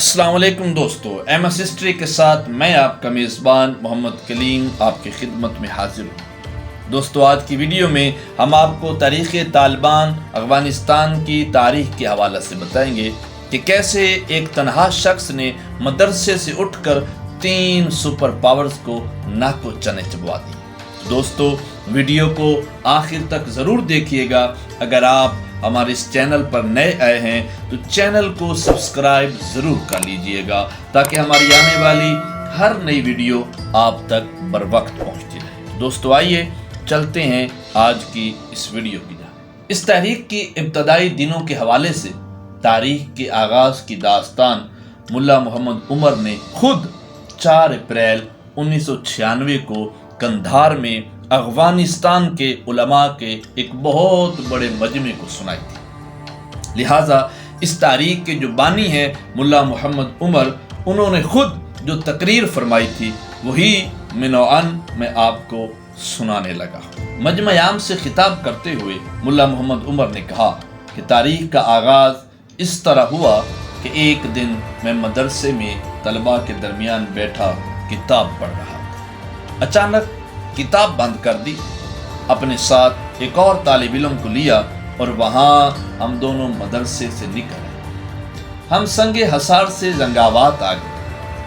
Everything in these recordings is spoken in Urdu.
السلام علیکم دوستو، ایم ایس ہسٹری کے ساتھ میں آپ کا میزبان محمد کلیم آپ کی خدمت میں حاضر ہوں۔ دوستو، آج کی ویڈیو میں ہم آپ کو تاریخ طالبان افغانستان کی تاریخ کے حوالے سے بتائیں گے کہ کیسے ایک تنہا شخص نے مدرسے سے اٹھ کر 3 سپر پاورز کو ناکو چنے چبوا دی۔ دوستو، ویڈیو کو آخر تک ضرور دیکھیے گا۔ اگر آپ ہمارے اس چینل پر نئے آئے ہیں تو چینل کو سبسکرائب ضرور کر لیجئے گا تاکہ ہماری آنے والی ہر نئی ویڈیو آپ تک بر وقت پہنچتی رہے۔ دوستو، آئیے چلتے ہیں آج کی اس ویڈیو کی جانب۔ اس تحریک کی ابتدائی دنوں کے حوالے سے تاریخ کے آغاز کی داستان ملا محمد عمر نے خود 4 اپریل 1996 کو قندھار میں افغانستان کے علماء کے ایک بہت بڑے مجمع کو سنائی تھی۔ لہٰذا اس تاریخ کے جو بانی ہیں ملا محمد عمر، انہوں نے خود جو تقریر فرمائی تھی وہی منوعاً میں آپ کو سنانے لگا۔ مجمع عام سے خطاب کرتے ہوئے ملا محمد عمر نے کہا کہ تاریخ کا آغاز اس طرح ہوا کہ ایک دن میں مدرسے میں طلباء کے درمیان بیٹھا کتاب پڑھ رہا تھا۔ اچانک کتاب بند کر دی، اپنے ساتھ ایک اور طالب علم کو لیا اور وہاں ہم دونوں مدرسے سے نکل آئے۔ ہم سنگ حصار سے زنگاوات آ گئے۔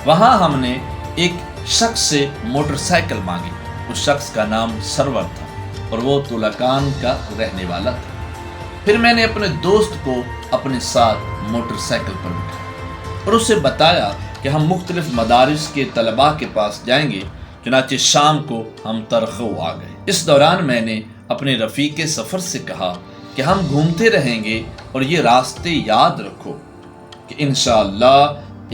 وہاں ہم نے ایک شخص سے موٹر سائیکل مانگی۔ اس شخص کا نام سرور تھا اور وہ تلکان کا رہنے والا تھا۔ پھر میں نے اپنے دوست کو اپنے ساتھ موٹر سائیکل پر بٹھایا اور اسے بتایا کہ ہم مختلف مدارس کے طلباء کے پاس جائیں گے۔ چنانچہ شام کو ہم ترخو آ گئے۔ اس دوران میں نے اپنے رفیق سفر سے کہا کہ ہم گھومتے رہیں گے اور یہ راستے یاد رکھو کہ انشاءاللہ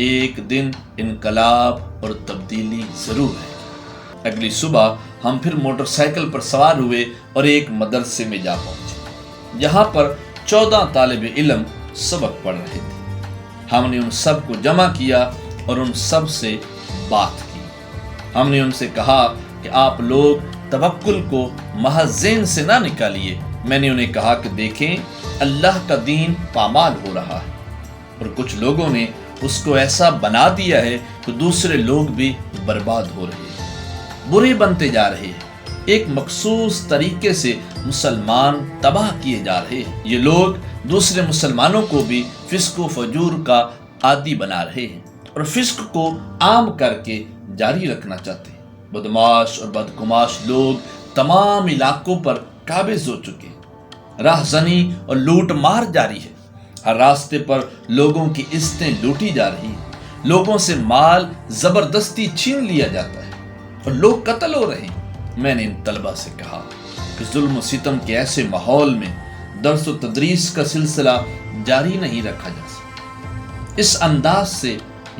ایک دن انقلاب اور تبدیلی ضرور ہے۔ اگلی صبح ہم پھر موٹر سائیکل پر سوار ہوئے اور ایک مدرسے میں جا پہنچے جہاں پر 14 طالب علم سبق پڑھ رہے تھے۔ ہم نے ان سب کو جمع کیا اور ان سب سے بات کی۔ ہم نے ان سے کہا کہ آپ لوگ توکل کو محض ذہن سے نہ نکالیے۔ میں نے انہیں کہا کہ دیکھیں، اللہ کا دین پامال ہو رہا ہے اور کچھ لوگوں نے اس کو ایسا بنا دیا ہے کہ دوسرے لوگ بھی برباد ہو رہے ہیں، برے بنتے جا رہے ہیں۔ ایک مخصوص طریقے سے مسلمان تباہ کیے جا رہے ہیں۔ یہ لوگ دوسرے مسلمانوں کو بھی فسق و فجور کا عادی بنا رہے ہیں اور فسق کو عام کر کے جاری رکھنا چاہتے ہیں۔ بدماش اور بدگماش لوگ تمام علاقوں پر قابض ہو چکے ہیں۔ راہ زنی اور لوٹ مار جاری ہے۔ ہر راستے پر لوگوں کی عزتیں لوٹی جا رہی ہیں، لوگوں سے مال زبردستی چھین لیا جاتا ہے اور لوگ قتل ہو رہے ہیں۔ میں نے ان طلباء سے کہا کہ ظلم و ستم کے ایسے ماحول میں درس و تدریس کا سلسلہ جاری نہیں رکھا جا سکتا۔ اس انداز سے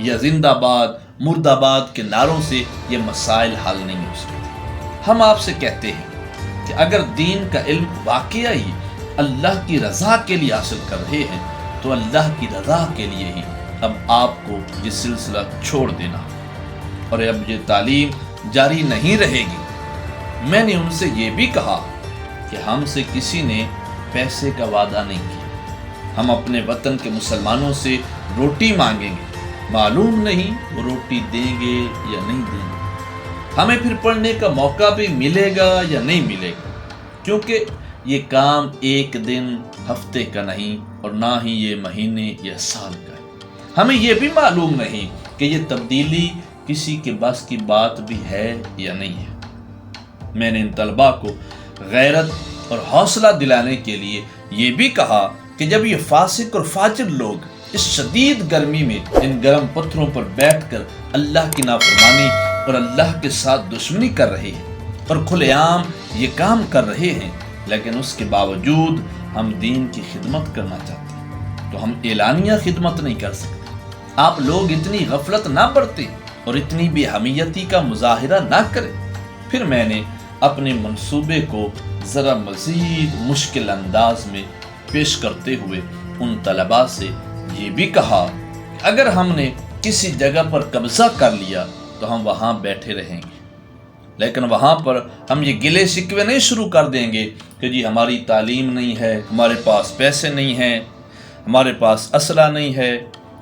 یا زندہ باد مرد آباد کے نعروں سے یہ مسائل حل نہیں ہو سکتے۔ ہم آپ سے کہتے ہیں کہ اگر دین کا علم واقعی اللہ کی رضا کے لیے حاصل کر رہے ہیں تو اللہ کی رضا کے لیے ہی اب آپ کو یہ سلسلہ چھوڑ دینا اور اب یہ تعلیم جاری نہیں رہے گی۔ میں نے ان سے یہ بھی کہا کہ ہم سے کسی نے پیسے کا وعدہ نہیں کیا۔ ہم اپنے وطن کے مسلمانوں سے روٹی مانگیں گے، معلوم نہیں وہ روٹی دیں گے یا نہیں دیں گے۔ ہمیں پھر پڑھنے کا موقع بھی ملے گا یا نہیں ملے گا، کیونکہ یہ کام ایک دن ہفتے کا نہیں اور نہ ہی یہ مہینے یا سال کا ہے۔ ہمیں یہ بھی معلوم نہیں کہ یہ تبدیلی کسی کے بس کی بات بھی ہے یا نہیں ہے۔ میں نے ان طلباء کو غیرت اور حوصلہ دلانے کے لیے یہ بھی کہا کہ جب یہ فاسق اور فاجر لوگ اس شدید گرمی میں ان گرم پتھروں پر بیٹھ کر اللہ کی نافرمانی اور اللہ کے ساتھ دشمنی کر رہے ہیں اور کھلے عام یہ کام کر رہے ہیں، لیکن اس کے باوجود ہم دین کی خدمت کرنا چاہتے ہیں تو ہم اعلانیہ خدمت نہیں کر سکتے۔ آپ لوگ اتنی غفلت نہ برتیں اور اتنی بے حمیتی کا مظاہرہ نہ کریں۔ پھر میں نے اپنے منصوبے کو ذرا مزید مشکل انداز میں پیش کرتے ہوئے ان طلباء سے یہ بھی کہا کہ اگر ہم نے کسی جگہ پر قبضہ کر لیا تو ہم وہاں بیٹھے رہیں گے، لیکن وہاں پر ہم یہ گلے شکوے نہیں شروع کر دیں گے کہ جی ہماری تعلیم نہیں ہے، ہمارے پاس پیسے نہیں ہیں، ہمارے پاس اسلحہ نہیں ہے،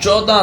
14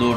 2